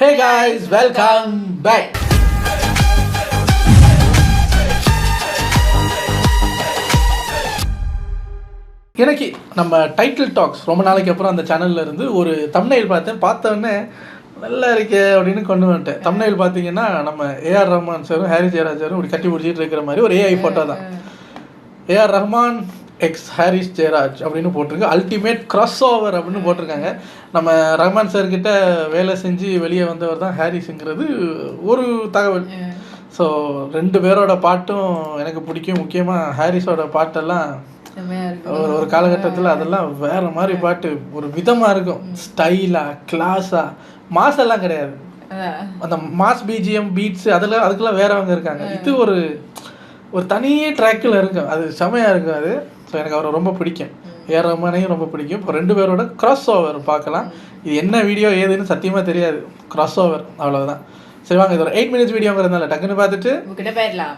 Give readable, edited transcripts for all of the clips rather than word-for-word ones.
Hey guys, welcome back. எனக்கு நம்ம title tax ரொம்ப நாளைக்கு அப்புறம் அந்த சேனல்ல இருந்து ஒரு தம்ப்நெயில் பார்த்த உடனே நல்லா இருக்கே அப்படின்னு கொண்டு வந்துட்டேன். தம்ப்நெயில் பார்த்தீங்கன்னா நம்ம ஏஆர் ரஹ்மான் சாரும் ஹாரிஸ் ஜெயராஜ் சாரும் இப்படி கட்டி பிடிச்சிட்டு இருக்கிற மாதிரி ஒரு ஏஐ ஃபோட்டோ தான். ஏஆர் ரஹ்மான் எக்ஸ் ஹாரிஸ் ஜெயராஜ் அப்படின்னு போட்டிருக்கு. அல்டிமேட் கிராஸ் ஓவர் அப்படின்னு போட்டிருக்காங்க. நம்ம ரஹ்மான் சார்கிட்ட வேலை செஞ்சு வெளியே வந்தவர் தான் ஹாரிஸுங்கிறது ஒரு தகவல். ஸோ ரெண்டு பேரோட பாட்டும் எனக்கு பிடிக்கும். முக்கியமாக ஹாரிஸோட பாட்டெல்லாம் ஒரு காலகட்டத்தில் அதெல்லாம் வேறு மாதிரி பாட்டு, ஒரு விதமாக இருக்கும். ஸ்டைலாக கிளாஸாக மாஸெல்லாம் கிடையாது. அந்த மாஸ் பிஜிஎம் பீட்ஸு அதுக்கெல்லாம் வேறவங்க இருக்காங்க. இது ஒரு தனி ட்ராக்கில் இருக்கும். அது செமையாக இருக்கும் அது. ஸோ எனக்கு அவரை ரொம்ப பிடிக்கும். ஏஆர் ரஹ்மானையும் ரொம்ப பிடிக்கும். இப்போ ரெண்டு பேரோட கிராஸ் ஓவர் பார்க்கலாம். இது என்ன வீடியோ ஏதுன்னு சத்தியமாக தெரியாது. கிராஸ் ஓவர் அவ்வளோதான். சரி வாங்க, இது ஒரு 8 minutes வீடியோங்கிறதுனால டக்குன்னு பார்த்துட்டு போயிடலாம்.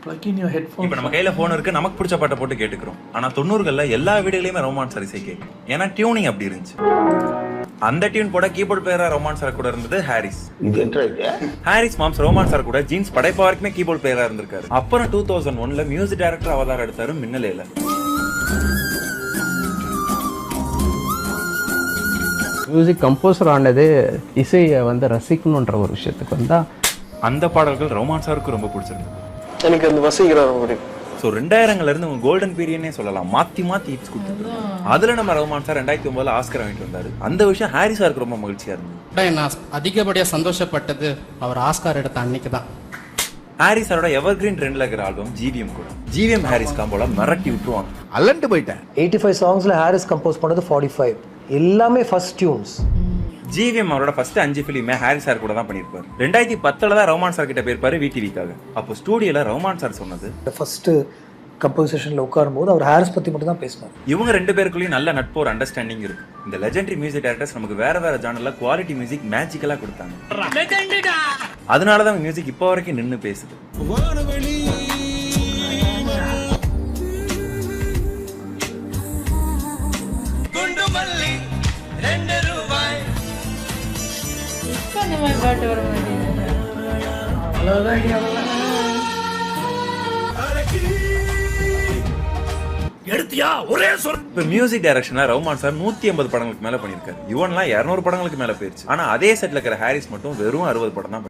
இப்போ நம்ம கையில போன் இருக்கு, நமக்கு பிடிச்ச பாட்டை போட்டு கேட்டுக்கிறோம். ஆனா 90கள்ல எல்லா வீடியோலயுமே ரொமான்ஸ் சாரிஸை கேட்கும். ஏன்னா டியூனிங் அப்படி இருந்துச்சு. அந்த டியூன் போட கீபோர்ட் பிளேயரா ரொமான்ஸ் சார் கூட இருந்தது ஹாரிஸ். ஹாரிஸ் மாம்ஸ் ரொமான்ஸ் சார் கூட ஜீன்ஸ் படைப்பா வரைக்குமே கீபோர்ட் பிளேயரா இருந்திருக்காரு. அப்புறம் 2001ல மியூசிக் டைரக்டர் அவதாரம் எடுத்தாரு மின்னலேல. மியூசிக் கம்போசர் ஆனது இசையை ரசிக்கணுன்ற ஒரு விஷயத்துக்கு அந்த பாடல்கள் ரொமான்ஸ் சாருக்கு ரொம்ப பிடிச்சிருந்தது. எனக்கு அந்த வசீகரம் ரொம்ப பிடிக்கும். ஸோ 2000ல இருந்து உங்க கோல்டன் பீரியட்னே சொல்லலாம். மாத்தி ஹிட்ஸ் கொடுத்துட்டு அதுல நம்ம ரஹ்மான் சார் 2009ல ஆஸ்கர் வாங்கிட்டு வந்தாரு. அந்த விஷயம் ஹாரிஸ் சாருக்கு ரொம்ப மகிழ்ச்சியா இருந்தது. நான் அதிகப்படியா சந்தோஷப்பட்டது அவர் ஆஸ்கார் எடுத்த அன்னைக்கு தான். ஹாரிஸ் சாரோட எவர் கிரீன் ட்ரெண்ட்ல இருக்கிற ஆல்பம் ஜிவிஎம் கூட. ஜிவிஎம் ஹாரிஸ் காம்போல மிரட்டி விட்டுருவாங்க. அலண்டு போயிட்டேன். 85 சாங்ஸ்ல ஹாரிஸ் கம்போஸ் பண்ணது 45 எல்லாமே ஃபர்ஸ்ட் டியூன்ஸ். ஜிவிஎம் அவரோட ஃபர்ஸ்ட் 5 ஃபிலிமே ஹாரிஸ் சார் கூட தான் பண்ணியிருப்பாரு. 2010ல தான் ரஹ்மான் சார் கிட்ட போயிருப்பாரு விடிவிக்காக. அப்போ ஸ்டூடியோல ரஹ்மான் சார் சொன்னது, ஃபர்ஸ்ட் கம்போசிஷன்ல உட்காரும் போது அவர் ஹாரிஸ் பத்தி மட்டும் தான் பேசினார். இவங்க ரெண்டு பேருக்குள்ளேயும் நல்ல நட்பு, ஒரு அண்டர்ஸ்டாண்டிங் இருக்கு. இந்த லெஜெண்டரி மியூசிக் டைரக்டர்ஸ் நமக்கு வேற ஜானர்ல குவாலிட்டி மியூசிக் மேஜிக்கலா கொடுத்தாங்க. அதனாலதான் மியூசிக் இப்போ வரைக்கும் நின்னு பேசுது. இப்ப மியூசிக் டைரக்ஷன்ல ரஹ்மான் சார் 180 படங்களுக்கு மேல பண்ணிருக்காரு. இவன்லாம் 200 படங்களுக்கு மேல போயிருச்சு. ஆனா அதே செட்ல இருக்கிற ஹாரிஸ் மட்டும் வெறும் 60 படம் தான்.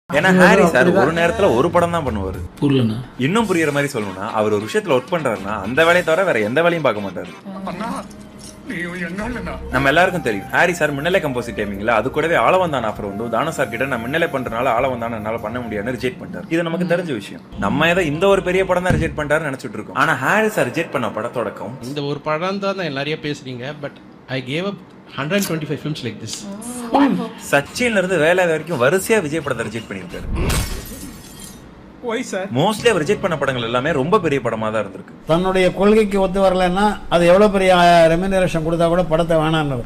ஏன்னா ஹாரிஸ் சார் ஒரு நேரத்துல ஒரு படம் தான் பண்ணுவாரு. இன்னும் புரியுற மாதிரி சொல்லணும்னா, அவர் ஒரு விஷயத்துல ஒர்க் பண்றாருன்னா அந்த வேலையை தவிர வேற எந்த வேலையும் பார்க்க மாட்டாரு. நம்ம எல்லாருக்கும் தெரியும் ஹாரிஸ் சார் மின்னலே கம்போசிங் டைமிங்ல அது கூடவே ஆளவந்தான் ஆஃபர் வந்து தான சார் கிட்ட நான் மின்னலே பண்றதுனால ஆளவந்தான் என்னால பண்ண முடியாதுன்னு ரிஜெக்ட் பண்ணிட்டாரு. இது நமக்கு தெரிஞ்ச விஷயம். நம்ம ஏதோ இந்த ஒரு பெரிய படம் தான் ரிஜெக்ட் பண்ணிட்டாருன்னு நினைச்சிட்டு இருக்கோம். ஆனா ஹாரிஸ் சார் ரிஜெக்ட் பண்ண படத்தோடக்கும் இந்த ஒரு படம் தான் நிறைய பேசுறீங்க. But I gave up 125 films like this. சச்சின்ல இருந்து வேலை வரைக்கும் வரிசையா விஜய் படத்தை ரிஜெக்ட் பண்ணிருக்காரு. மோஸ்ட்லி அவர் ரிஜெக்ட் பண்ண படங்கள் எல்லாமே ரொம்ப பெரிய படமா தான் இருந்திருக்கு. தன்னுடைய கொள்கைக்கு ஒத்து வரலன்னா அது எவ்வளவு பெரிய ரெமினரேஷன் கொடுத்தா கூட படத்தை வேணான்னு.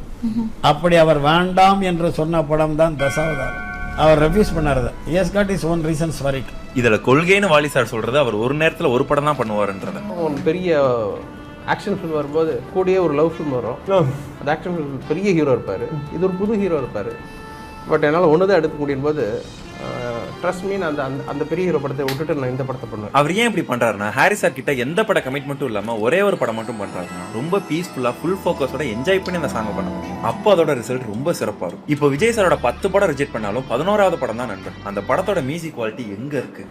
அப்படி அவர் வேண்டாம் என்று சொன்ன படம் தான் தசாவதாரம். அவர் ரெஃப்யூஸ் பண்ணாரு. he has got his own reasons for it. இதுல கொள்கைன்னு வாலி சார் சொல்றது அவர் ஒரு நேரத்துல ஒரு படம் தான் பண்ணுவாருன்றது. ஒரு பெரிய ஆக்ஷன் ஃபிலிம் வரும்போது கூடயே ஒரு லவ் ஃபிலிம் வரும். அந்த ஆக்ஷன் ஃபிலிம் பெரிய ஹீரோ இருப்பார், இது ஒரு புது ஹீரோ இருப்பார். பட் என்னால் ஒன்று தான் எடுக்க முடியும் போது ட்ரஸ்ட் மீன் அந்த பெரிய ஹீரோ படத்தை விட்டுட்டு நான் இந்த படத்தை பண்ணுவேன். அவர் ஏன் இப்படி பண்றாருன்னா, ஹாரிஸ் சார் கிட்ட எந்த பட கமிட்மெண்ட்டும் இல்லாம ஒரே ஒரு படம் மட்டும் பண்றாருன்னா ரொம்ப பீஸ்ஃபுல்லா ஃபுல் ஃபோக்கஸோட என்ஜாய் பண்ணி அந்த சாங் பண்ண முடியும். அப்போ அதோட ரிசல்ட் ரொம்ப சிறப்பா இருக்கும். இப்போ விஜய் சாரோட 10 படம் ரிஜெக்ட் பண்ணாலும் 11வது படம் தான் நண்பன். அந்த படத்தோட மியூசிக் குவாலிட்டி எங்க இருக்கு?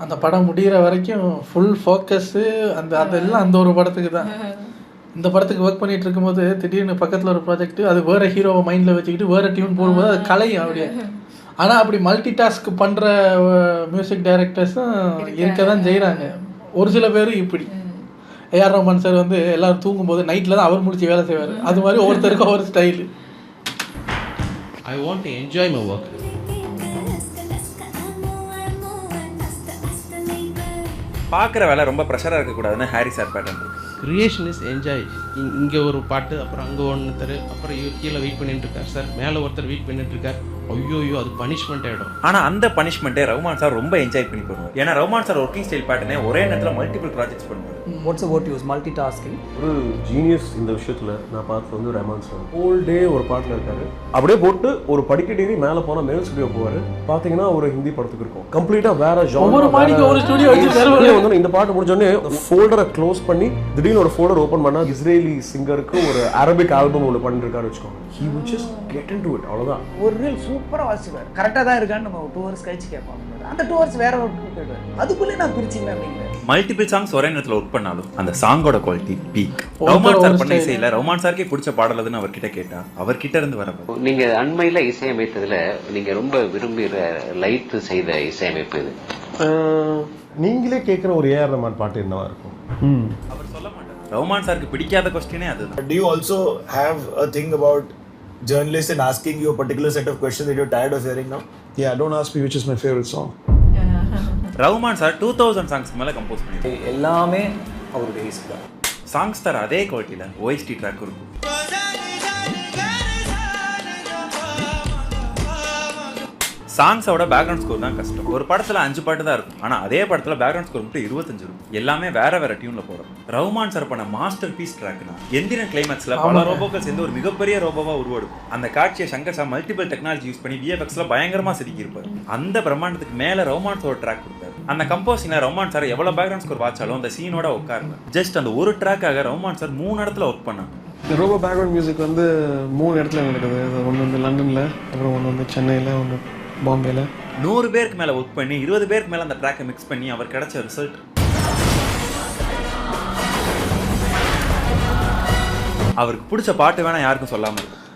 அந்த படம் முடிகிற வரைக்கும் ஃபுல் ஃபோக்கஸ்ஸு அதெல்லாம் அந்த ஒரு படத்துக்கு தான். இந்த படத்துக்கு ஒர்க் பண்ணிட்டு இருக்கும்போது திடீர்னு பக்கத்தில் ஒரு ப்ராஜெக்ட், அது வேறு ஹீரோவை மைண்டில் வச்சுக்கிட்டு வேறு டியூன் போடும்போது அது கலையும் அப்படியே. ஆனால் அப்படி மல்டி டாஸ்க் பண்ணுற மியூசிக் டைரக்டர்ஸும் இருக்க தான் செய்கிறாங்க. ஒரு சில பேர் இப்படி ஏஆர் ரஹ்மான் சார் எல்லோரும் தூங்கும்போது நைட்டில் தான் அவர் முடிச்சு வேலை செய்வார். அது மாதிரி ஒவ்வொருத்தருக்கும் ஒவ்வொரு style. I want to enjoy my work. பார்க்குற வேலை ரொம்ப ப்ரெஷராக இருக்கக்கூடாதுன்னு ஹாரிஸ் சார் பேட்டர்ன் இருக்கு. Creation is enjoy. இங்கே ஒரு பாட்டு, அப்புறம் அங்கே ஒருத்தர், அப்புறம் கீழே வெயிட் பண்ணிட்டு இருக்கார் சார், மேலே ஒருத்தர் வெயிட் பண்ணிட்டு இருக்கார், ஐயோ அது பனிஷ்மெண்ட் ஆகிடும். ஆனா அந்த பனிஷ்மெண்ட்டை ரஹ்மான் சார் ரொம்ப என்ஜாய் பண்ணி பண்ணுவார். ஏன்னா ரஹ்மான் சார் ஒர்க்கிங் ஸ்டைல் பேட்டர்னே ஒரே நேரத்தில் மல்டிபிள் ப்ராஜெக்ட்ஸ் பண்ணுவார். What's a word use? Multitasking. ஒரு ஜீனியஸ் இந்த விஷயத்தில் நான் பார்த்தது வந்து ரஹ்மான் சார். ஹோல் டே ஒரு பாட்டில் இருக்காரு, அப்படியே போட்டு ஒரு படிக்கட்டேறி மேலே போனால் மேல் ஸ்டுடியோ போவார். பார்த்தீங்கன்னா ஒரு ஹிந்தி படத்துக்கு இருக்கும், கம்ப்ளீட்டாக வேற ஒவ்வொரு மாடிக்கு ஒரு ஸ்டுடியோ வந்து இந்த பாட்டு முடிச்சோடனே ஃபோல்டரை க்ளோஸ் பண்ணி திடீர்னு ஒரு ஃபோல்டர் ஓப்பன் பண்ணா இஸ்ரேலி சிங்கருக்கு ஒரு அரபிக் ஆல்பம் ஒன்று பண்ணிருக்காரு வச்சுக்கோங்க. He would just get into it. அவ்வளோதான். ஒரு ரீல் சூப்பராக வாசிப்பார், கரெக்டாக தான் இருக்கான்னு நம்ம 2 hours கழிச்சு கேட்பாங்க. அந்த 2 hours வேற ஒரு கேட்பாரு, அதுக்குள்ளே நான் பிரிச்சிங்க அப்படிங்கிற மல்டிபிள் சாங்ஸ் ஒரே நேரத்தில் ஒர்க் பண்ணாலும் அந்த சாங்கோட குவாலிட்டி பீக். ரஹ்மான் சார் பண்ண இசையில் ரஹ்மான் சாருக்கே பிடிச்ச பாடலதுன்னு அவர்கிட்ட கேட்டா அவர்கிட்ட இருந்து வரப்போ நீங்க அண்மையில் இசையமைத்ததுல நீங்க ரொம்ப விரும்புகிற லைத்து செய்த இசையமைப்பு இது? நீங்களே கேட்குற ஒரு ஏஆர் ரஹ்மான் பாட்டு என்னவா இருக்கும்? அவர் சொல்ல மாட்டார். ரஹ்மான் சாருக்கு பிடிக்காத கொஸ்டினே அதுதான். Do you also have a thing about journalists and asking you a particular set of questions that you're tired of hearing now? Yeah, don't ask me which is my favorite song. Rahman sir 2000 songs மேலே compose பண்ணியிருக்காரு. எல்லாமே அவருடைய இசை தான். Songs தர அதே குவாலிட்டியில் OST track இருக்கும். சாங்ஸோட பேக்ரவுண்ட் ஸ்கோர் தான் கஷ்டம். ஒரு படத்தில் 5 பாட்டு தான் இருக்கும், ஆனால் அதே படத்தில் பேக்ரவுண்ட் ஸ்கோர் மட்டும் 25 இருக்கும். எல்லாமே வேற வேற டியூனில் போடும். ரஹ்மான் சார் பண்ண மாஸ்டர் பீஸ் ட்ராக்னா எந்திரன் கிளைமேக்ஸில் பல ரோபோக்கள் சேர்ந்து ஒரு மிகப்பெரிய ரோபோவா உருவாடும். அந்த காட்சியை Shankar sir multiple technology use பண்ணி VFXல பயங்கரமாக செதுக்கி இருப்பார். அந்த பிரம்மாண்டத்துக்கு மேலே ரஹ்மான் சார் ட்ராக் கொடுத்தாரு. அந்த கம்போசிங்ல ரஹ்மான் சார் எவ்வளோ பேக்ரவுண்ட் ஸ்கோர் வாச்சாலும் அந்த சீனோட உட்காருங்க. ஜஸ்ட் அந்த ஒரு ட்ராக்காக ரஹ்மான் சார் 3 இடத்துல ஒர்க் பண்ணாங்க. இந்த ரோபோ பேக்ரவுண்ட் மியூசிக் வந்து 3 இடத்துல நடக்குது. ஒன்று வந்து லண்டனில், அப்புறம் ஒன்று வந்து சென்னையில், ஒன்று பாம்பேல. 100 பேருக்கு மேலே ஒர்க் பண்ணி 20 பேருக்கு மேலே அந்த ட்ராக்கை மிக்ஸ் பண்ணி அவர் கிடைச்ச ரிசல்ட். அவருக்கு பிடிச்ச பாட்டு வேணா யாருக்கும் சொல்லாமல் இருக்கும்.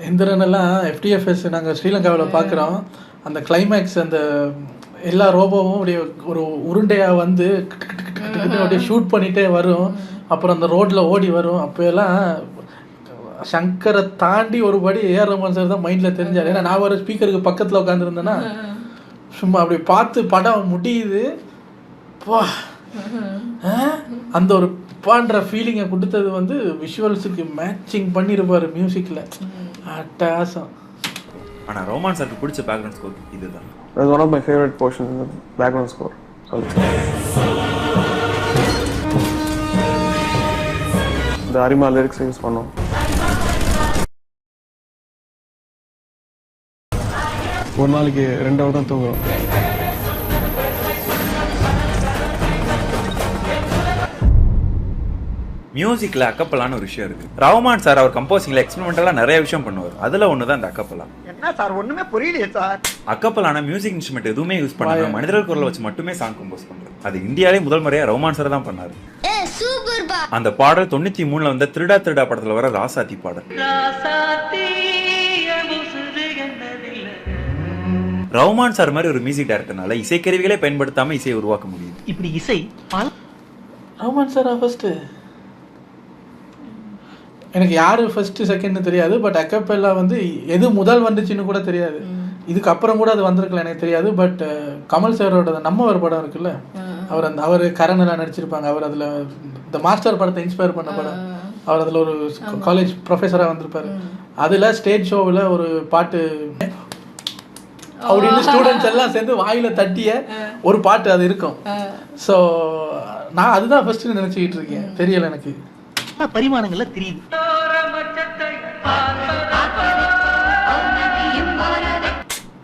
எந்திரன் எல்லாம் FTFS நாங்கள் ஸ்ரீலங்காவில் பார்க்குறோம். அந்த கிளைமேக்ஸ் அந்த எல்லா ரோபோவும் அப்படியே ஒரு உருண்டையாக வந்து அப்படியே ஷூட் பண்ணிகிட்டே வரும். அப்புறம் அந்த ரோட்டில் ஓடி வரும். அப்போ எல்லாம் சங்கரை தாண்டி ஒரு படி ஏஆர் ரஹ்மான் சார் தான் மைண்டில் தெரிஞ்சார். ஏன்னா நான் ஒரு ஸ்பீக்கருக்கு பக்கத்தில் உட்காந்துருந்தேன்னா சும்மா அப்படி பார்த்து படம் முடியுது பா அந்த ஒரு பான்ற ஃபீலிங்கை கொடுத்தது வந்து விஷுவல்ஸுக்கு மேட்சிங் பண்ணியிருப்பார் மியூசிக்கில். அட்டாசம். ஆனால் ரஹ்மான் சாருக்கு பிடிச்ச பேக்ரவுண்ட் ஸ்கோர் இதுதான். That's one of my favorite portions in the background score. இந்த அரிமா லிரிக்ஸ் யூஸ் பண்ணோம். ஒரு நாளைக்கு 2 hour தான் தூங்குறோம். மியூசிக்கில் அக்கப்பலான்னு ஒரு விஷயம் இருக்குது. ரஹ்மான் சார் அவர் கம்போசிங்கில் எக்ஸ்பெரிமெண்டலாக நிறைய விஷயம் பண்ணுவார். அதில் ஒன்று தான் இந்த அக்கப்பலா. என்ன சார் ஒன்றுமே புரியலையே சார். அக்கப்பலான மியூசிக் இன்ஸ்ட்ருமெண்ட் எதுவுமே யூஸ் பண்ணாமல் மனிதர்கள் குரலை வச்சு மட்டுமே சாங் கம்போஸ் பண்ணுறது. அது இந்தியாவிலே முதல் முறையாக ரஹ்மான் சார் தான் பண்ணார். அந்த பாடல் 93 வந்த திருடா திருடா படத்தில் வர ராசாத்தி பாடல். ரஹ்மான் சார் மாதிரி ஒரு மியூசிக் டைரக்டர்னால இசைக்கருவிகளே பயன்படுத்தாம இசையை உருவாக்க முடியுது. இப்படி இசை ரஹ்மான் சாரா ஃபர்ஸ்ட்டு? எனக்கு யார் ஃபர்ஸ்ட்டு செகண்ட்னு தெரியாது. பட் அக்கப்பெல்லா வந்து எது முதல் வந்துச்சுன்னு கூட தெரியாது. இதுக்கப்புறம் கூட அது வந்திருக்கல எனக்கு தெரியாது. பட் கமல் சாரோட நம்ம ஒரு படம் இருக்குல்ல, அவர் கரணெல்லாம் நடிச்சிருப்பாங்க. அவர் அதில் இந்த மாஸ்டர் படத்தை இன்ஸ்பயர் பண்ண படம். அவர் அதில் ஒரு காலேஜ் ப்ரொஃபஸராக வந்திருப்பார். அதில் ஸ்டேஜ் ஷோவில் ஒரு பாட்டு அப்படின்னு ஸ்டூடெண்ட்ஸ் எல்லாம் சேர்ந்து வாயில தட்டிய ஒரு பாட்டு அது இருக்கும். ஸோ நான் அதுதான் ஃபர்ஸ்ட் நினைச்சுக்கிட்டு இருக்கேன். தெரியல எனக்கு பரிமாணங்கள்ல தெரியுது.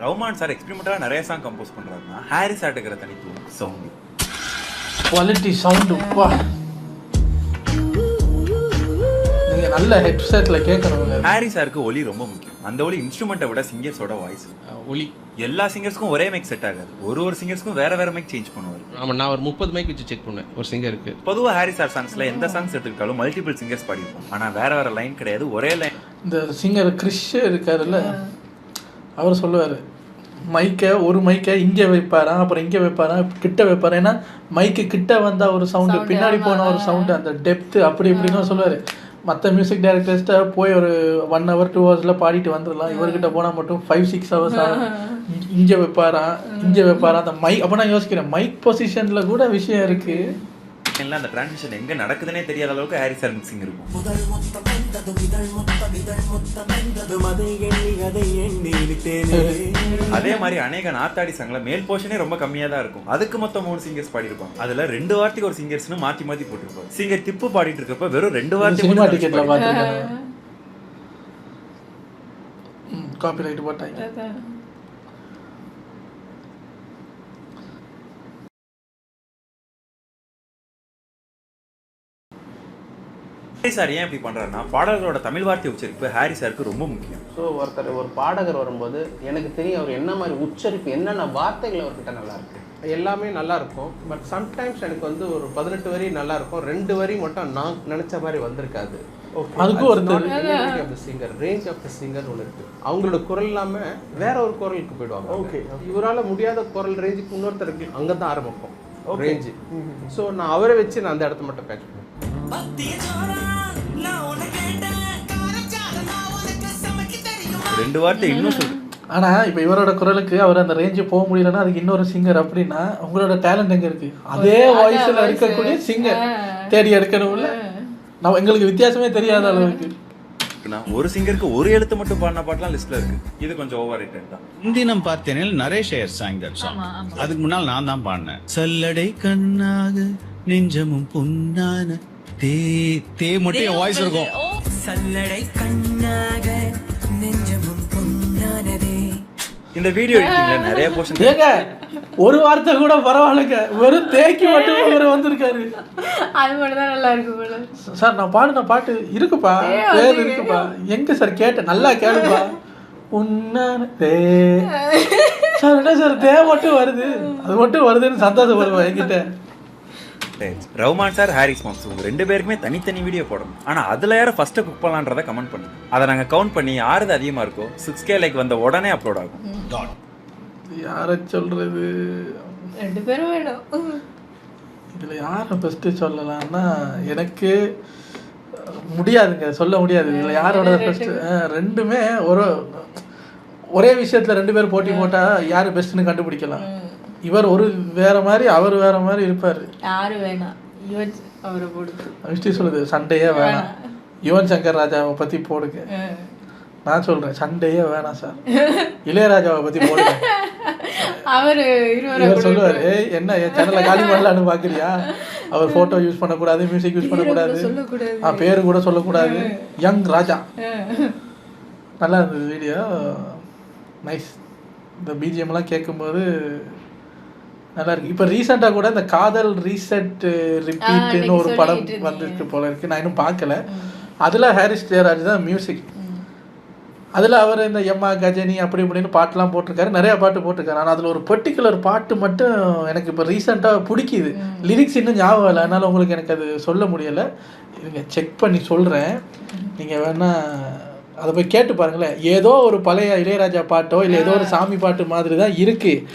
ரஹ்மான் சார் எக்ஸ்பெரிமெண்டலாக நிறைய சாங் கம்போஸ் பண்ணுறாருன்னா ஹாரிஸ் ஆட்டுக்கிற தனித்துவம் சவுண்டு, குவாலிட்டி சவுண்டு. வா நீங்கள் நல்ல ஹெட்செட்டில் கேட்கணும். ஹாரிஸ் சாருக்கு ஒலி ரொம்ப முக்கியம். அந்த ஒலி இன்ஸ்ட்ருமெண்ட்டை விட சிங்கர்ஸோட வாய்ஸ். ஒலி எல்லா சிங்கர்ஸ்க்கும் ஒரே மைக் செட் ஆகாது. ஒரு சிங்கர்ஸ்க்கும் வேற வேற மைக் சேஞ்ச் பண்ணுவார். ஆமாம், நான் ஒரு 30 மைக் வச்சு செக் பண்ணுவேன் ஒரு சிங்கருக்கு. பொதுவாக ஹாரிஸ் சார் சாங்ஸில் எந்த சாங்ஸ் எடுத்துக்கிட்டாலும் மல்டிபிள் சிங்கர்ஸ் பாடிருப்போம். ஆனால் வேற வேற லைன் கிடையாது, ஒரே லைன். இந்த சிங்கர் கிறிஷ் இருக்காருல்ல, அவர் சொல்லுவார் ஒரு மைக்கை இங்கே வைப்பாரா, அப்புறம் இங்கே வைப்பாரா, கிட்ட வைப்பாரா. ஏன்னா மைக்கு கிட்ட வந்தால் ஒரு சவுண்டு, பின்னாடி போனால் ஒரு சவுண்டு, அந்த டெப்த்து அப்படி இப்படின்னு சொல்லுவார். மற்ற மியூசிக் டைரக்டர்ஸ்ட்டை போய் ஒரு 1 hour 2 hours பாடிட்டு வந்துடலாம். இவர்கிட்ட போனால் மட்டும் 5-6 hours ஆகும். இங்கே வைப்பாரா அந்த மைக். அப்போ நான் யோசிக்கிறேன் மைக் பொசிஷனில் கூட விஷயம் இருக்குது. இல்லை அந்த டிரான்சிஷன் எங்கே நடக்குதுன்னே தெரியாத அளவுக்கு ஹாரிஸ் சார் மிக்சிங் இருக்கும். அதே மாதிரி அநேக நாத்தாடி சாங்ல மேல் போர்ஷனே ரொம்ப கம்மியாக தான் இருக்கும். அதுக்கு மொத்தம் 3 சிங்கர்ஸ் பாடிருப்பாங்க. அதுல 2 வார்த்தைக்கு ஒரு சிங்கர்ஸ்னு மாற்றி மாற்றி போட்டிருப்பாங்க. சிங்கர் திப்பு பாடிட்டு இருக்கப்ப வெறும் 2 வார்த்தை காப்பிரைட் போட்டாங்க. ஹாரிஸ் சார் ஏன் இப்படி பண்றாருன்னா பாடல்களோட தமிழ் வார்த்தை உச்சரிப்பு ஹாரிஸ் சாருக்கு ரொம்ப முக்கியம். ஸோ ஒரு பாடகர் வரும்போது எனக்கு தெரியும் அவர் என்ன மாதிரி உச்சரிப்பு, என்னென்ன வார்த்தைகள் அவர்கிட்ட நல்லா இருக்கு, எல்லாமே நல்லா இருக்கும். பட் சம்டைம்ஸ் எனக்கு வந்து ஒரு 18 வரி நல்லா இருக்கும், 2 வரி மட்டும் நான் நினைச்ச மாதிரி வந்திருக்காது. அதுக்கும் ஒரு singer range of the singer ஒன்று இருக்கு. அவங்களோட குரல் இல்லாம வேற ஒரு குரலுக்கு போயிடுவாங்க. ஓகே, இவரால் முடியாத குரல் ரேஞ்சுக்கு இன்னொருத்தருக்கு அங்கே தான் ஆரம்பிப்போம் ரேஞ்சு. ஸோ நான் அவரை வச்சு நான் அந்த இடத்த மட்டும் பேட்ச் பண்ணுவேன். ரெண்டு வார்த்தை இன்னும் சொல்லு. ஆனா இப்போ இவரோட குரலுக்கு அவர் அந்த ரேஞ்சு போக முடியலன்னா அதுக்கு இன்னொரு சிங்கர் அப்படின்னா உங்களோட டேலண்ட் எங்க இருக்கு? அதே வாய்ஸ்ல இருக்கக்கூடிய சிங்கர் தேடி எடுக்கணும்ல. நம்ம எங்களுக்கு வித்தியாசமே தெரியாத அளவுக்கு. ஒரு சிங்கருக்கு ஒரு எழுத்து மட்டும் பாடின பாட்டுலாம் லிஸ்ட்ல இருக்கு. இது கொஞ்சம் ஓவர் ரேட்டட் தான். இந்தினம் பார்த்தேனில் Naresh Iyer song that song. அதுக்கு முன்னால் நான் தான் பாடினேன். சல்லடை கண்ணாக நெஞ்சமும் புண்ணான தே தே மட்டும் என் வாய்ஸ் இருக்கும். சல்லடை கண்ணாக நெஞ்சமும் புண்ணானதே. இந்த வீடியோ எடிட்டிங்ல நிறைய போர்ஷன் ஏங்க ஒரு வார்த்தை கூட பரவாயில்லைங்க, வெறும் தேக்கி மட்டும் இவர் வந்திருக்காரு. அது மட்டும் தான் நல்லா இருக்கு போல. சார் நான் பாடின பாட்டு இருக்குப்பா, பேர் இருக்குப்பா, எங்க சார் கேட்ட நல்லா கேளுப்பா. உன்னான தே சார் என்ன சார் தே மட்டும் வருது, அது மட்டும் வருதுன்னு சந்தோஷப்படுவேன் என்கிட்ட. ரஹ்மான் சார், ஹாரிஸ் மாம்ஸ் உங்க 2 பேருக்குமே தனித்தனி வீடியோ போடணும். ஆனா அதுல யார ஃபர்ஸ்ட் குக் பண்ணலான்றத கமெண்ட் பண்ணுங்க. அதை நாங்க கவுண்ட் பண்ணி யாரது அதிகமா இருக்கோ 6K லைக் வந்த உடனே அப்லோட் ஆகும். யாரை சொல்றது? 2 பேரும் வேணும். இதுல யாரை பெஸ்ட் சொல்லலாம்னா எனக்கு முடியாதுங்க, சொல்ல முடியாது. இதுல யாரோட பெஸ்ட்? ரெண்டுமே ஒரே விஷயத்துல 2 பேர் போட்டி போட்டா யாரு பெஸ்ட்னு கண்டுபிடிக்கலாம். இவர் ஒரு வேற மாதிரி, அவர் வேற மாதிரி இருப்பாரு. யாரு வேணாம், யுவன் அவரை போடுது. விஷ்டி சொல்லுது சண்டையே வேணாம், யுவன் சங்கர் ராஜாவை பத்தி போடுங்க. நான் சொல்றேன் சண்டையே வேணாம் சார், இளையராஜாவை பத்தி போடுங்க. இவர் சொல்லுவாரு என்ன என் சேனல்ல காலி பண்ணலான்னு பாக்குறியா? அவர் போட்டோ யூஸ் பண்ணக்கூடாது, மியூசிக் யூஸ் பண்ணக்கூடாது, பேரு கூட சொல்லக்கூடாது. யங் ராஜா. நல்லா இருந்தது வீடியோ, நைஸ். இந்த பிஜிஎம்லாம் கேட்கும்போது நல்லா இருக்கு. இப்போ ரீசெண்டாக கூட இந்த காதல் ரீசெட் ரிப்பீட்னு ஒரு படம் வந்துருக்கு போல இருக்கு, நான் இன்னும் பார்க்கல. அதில் ஹாரிஸ் ஜெயராஜ் தான் மியூசிக். அதில் அவர் இந்த எம்மா கஜனி அப்படி இப்படின்னு பாட்டெலாம் போட்டிருக்காரு, நிறையா பாட்டு போட்டிருக்காரு. ஆனால் அதில் ஒரு பர்டிகுலர் பாட்டு மட்டும் எனக்கு இப்போ ரீசெண்டாக பிடிக்குது. லிரிக்ஸ் இன்னும் ஞாபகம் இல்லை, அதனால் உங்களுக்கு எனக்கு அது சொல்ல முடியலை. நீங்கள் செக் பண்ணி சொல்கிறேன், நீங்கள் வேணால் அதை போய் கேட்டு பாருங்களேன். ஏதோ ஒரு பழைய இளையராஜா பாட்டோ இல்லை ஏதோ ஒரு சாமி பாட்டு மாதிரி தான் இருக்குது.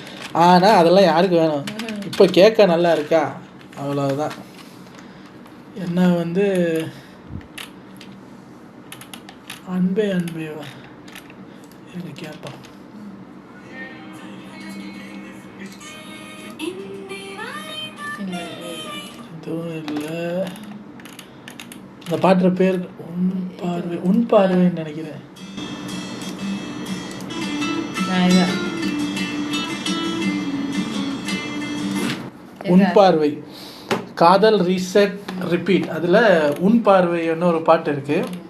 ஆனால் அதெல்லாம் யாருக்கு வேணும்? இப்போ கேட்க நல்லா இருக்கா, அவ்வளோதான். என்ன வந்து அன்பே அன்பேவா எனக்கு கேட்போம். எதுவும் இல்லை. இந்த பாட்டுற பேர் உன் பார்வைன்னு நினைக்கிறேன். உன் பார்வை, காதல் ரீசெட் ரிப்பீட். அதில் உன் பார்வைன்னு ஒரு பாட்டு இருக்குது,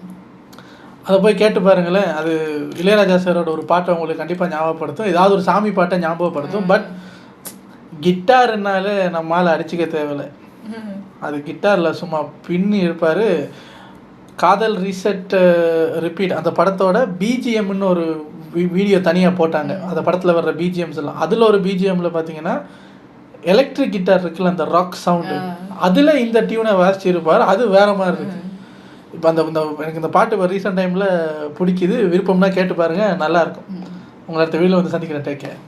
அதை போய் கேட்டு பாருங்களேன். அது இளையராஜா சாரோட ஒரு பாட்டை உங்களுக்கு கண்டிப்பாக ஞாபகப்படுத்தும், ஏதாவது ஒரு சாமி பாட்டை ஞாபகப்படுத்தும். பட் கிட்டாருனாலே நம்மளால் அடிச்சுக்க தேவையில்லை, அது கிட்டாரில் சும்மா பின்னி இருப்பார். காதல் ரீசெட் ரிப்பீட் அந்த படத்தோட பிஜிஎம்னு ஒரு வீடியோ தனியாக போட்டாங்க. அந்த படத்தில் வர்ற பிஜிஎம்ஸ் எல்லாம், அதில் ஒரு பிஜிஎம்மில் பார்த்தீங்கன்னா எலக்ட்ரிக் கிட்டார் இருக்குல்ல, அந்த ராக் சவுண்டு, அதில் இந்த டியூனை வாசிச்சிருப்பார். அது வேறு மாதிரி இருக்குது. இப்போ அந்த எனக்கு இந்த பாட்டு இப்போ ரீசெண்ட் டைமில் பிடிக்குது, விருப்பம்னா கேட்டு பாருங்கள், நல்லாயிருக்கும். உங்களை அடுத்த வீடியோவில் வந்து சந்திக்கிறேன். Take care.